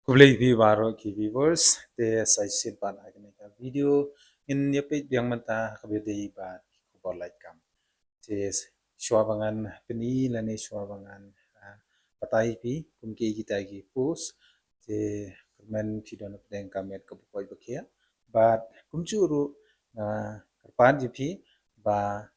Kublai vivaro ki viewers te sai sin pan agni ka video in yepe biang manta kabede ba ko Laitkam te shwabangan peni lane shwabangan patai pi kumki kita gi post te men pidon pdeng kamet ko poi bakia but kumchuru karpan jipi ba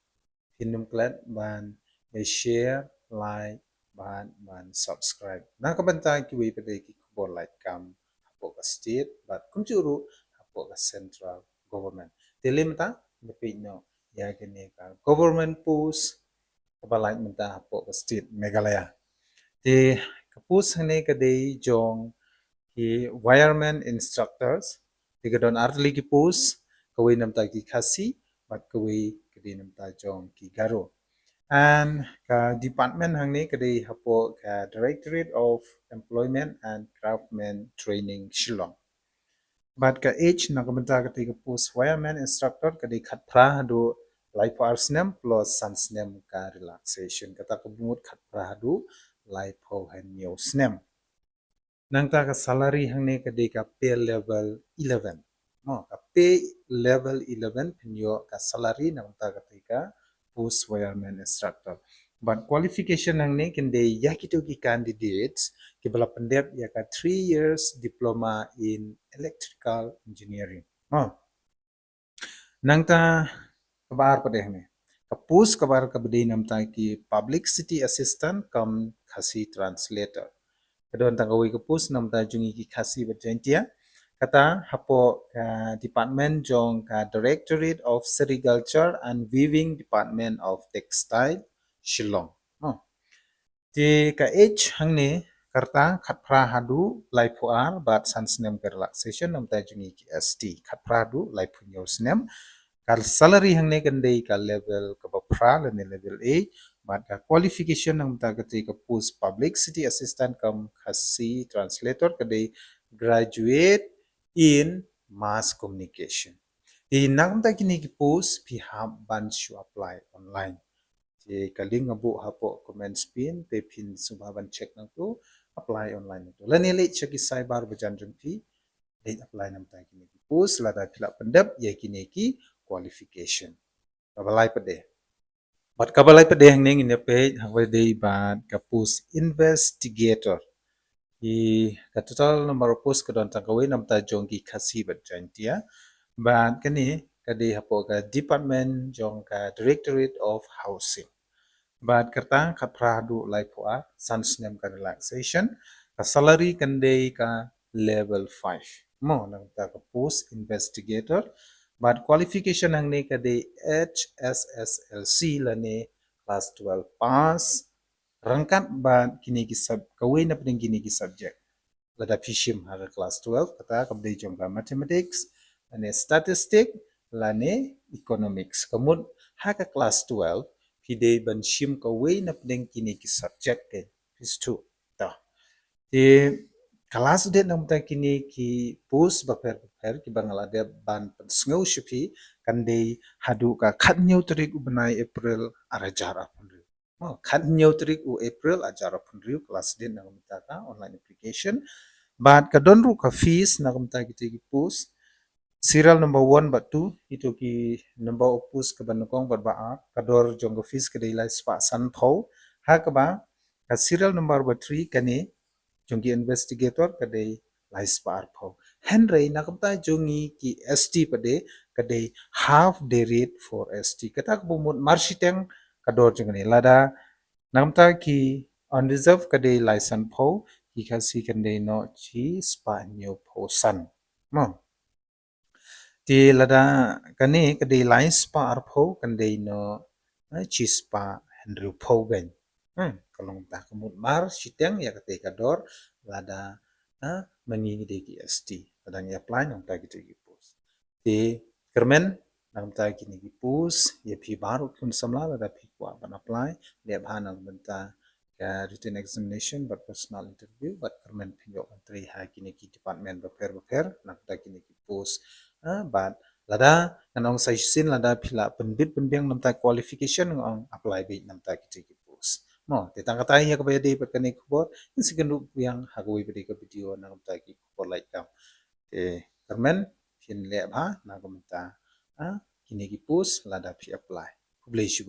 pinum klat ban share like ban subscribe na kabanta ki wi pede ki ko Laitkam hapo ka state but kumchuru hapo ka central government telimta lepi no ya kene ka government post kabalai menta hapo ka state Meghalaya te kapus hane ka dei jong ki wireman instructors tigadon artli ki post kawi namta ki khasi but kawi kedi namta jong ki garo and ka department hangni kadi hapo ka Directorate of Employment and Craftsman Training Shillong. But ka age nakamenta kati ka post wireman instructor kadi khatpra hadu life hours nem plus sans nem ka relaxation kata kabungut khatpra hadu life ho han news nem. Nangta ka salary hangni kadi ka pay level 11. No, ka pay level 11 pinyo ka salary nangta kati ka post wireman instructor. But qualification hangni kende yakito ki candidates kibala pendep ya ka 3 years diploma in electrical engineering. Oh, nangta kabar pada hangni. Ka post kabar ka bedi namta ki publicity assistant kam khasi translator. Kadon tanggawi ke pus nam ta jungi ki khasi berjantia kata hapo ka department jong ka Directorate of Sericulture and Weaving Department of Textile Shillong. Oh. Ti ka age hangne karta khatpra hadu laifu ar bat sans nem ka relaxation nam ta jungi ki ST khatpra hadu laifu news nem kal salary hangne kande ka level ka bapra le level A but ka qualification ng ta kati ka post publicity assistant kam khasi translator kade graduate in mass communication di nang ta kini ki post pi ham ban shu apply online je kaling abu hapo comment spin te pin subaban check nang tu apply online tu lani le check ki cyber bajan jeng pi le apply nam ta kini ki post lada phila pendap ye kini ki qualification kabalai pade but kabalai pade hangning in the page hawade ban kapus investigator i ka total number of post kadon tangkawi nam ta jongki khasi bat jantia ban kani kadi hapo ka department jong ka Directorate of Housing but kerta kapradu laipua sans nem ka relaxation ka salary kande ka level 5 mo nang ta ka post investigator but qualification ang ni kade Hsslc lane class 12 pass rangkat ban kini ki sub kawin na pning kini ki subject lada pishim ha class 12 kata kabde jong ka mathematics ane statistic lane economics kamut ha ka class 12 pide ban shim kawin na pning kini ki subject ke is two ta ti kelas dia nam ta kini ki post baper ki bangala de ban pensngau shupi kan de hadu ka khat nyau tarik ubnai April arajara punri khat nyau tarik u April ajara punri kelas dia nam ta ka online application but ka don ru ka fees nam ta ki post serial number 1 but 2 itu ki number of post ka ban kong bat ba kador jong ka fees ka de lai spa san thau ha ka ba ka serial number 3 kani jongi investigator kade lais par pho henry nakamta jongi ki st pade kade half the rate for st kata bumut marshiteng kador jongani lada nakamta ki unreserved kade license pho ki khasi kande no chi spa new pho san mo ti lada kane kade lines par pho kande no chi spa henry pho gan kalong ta kumut mar siteng ya kate kador lada mangi de ki st kadang ya apply nang ta ki post te kermen nang ta ki ni post ye phi baru kun samla lada phi kwa ban apply le bhana banta ka written examination but personal interview but kermen phi yo antri ha ki ni department beper nang ta ki ni post but lada kanong sai sin lada phila penbit penbiang nam ta qualification ng apply be nam ta ki post mo te tang katai ya kabaya de perkani kubor in second yang hagoi bede ka video na kumta ki kubor laikam te karmen hin le ha na kumta ha kini ki pus lada pi apply publish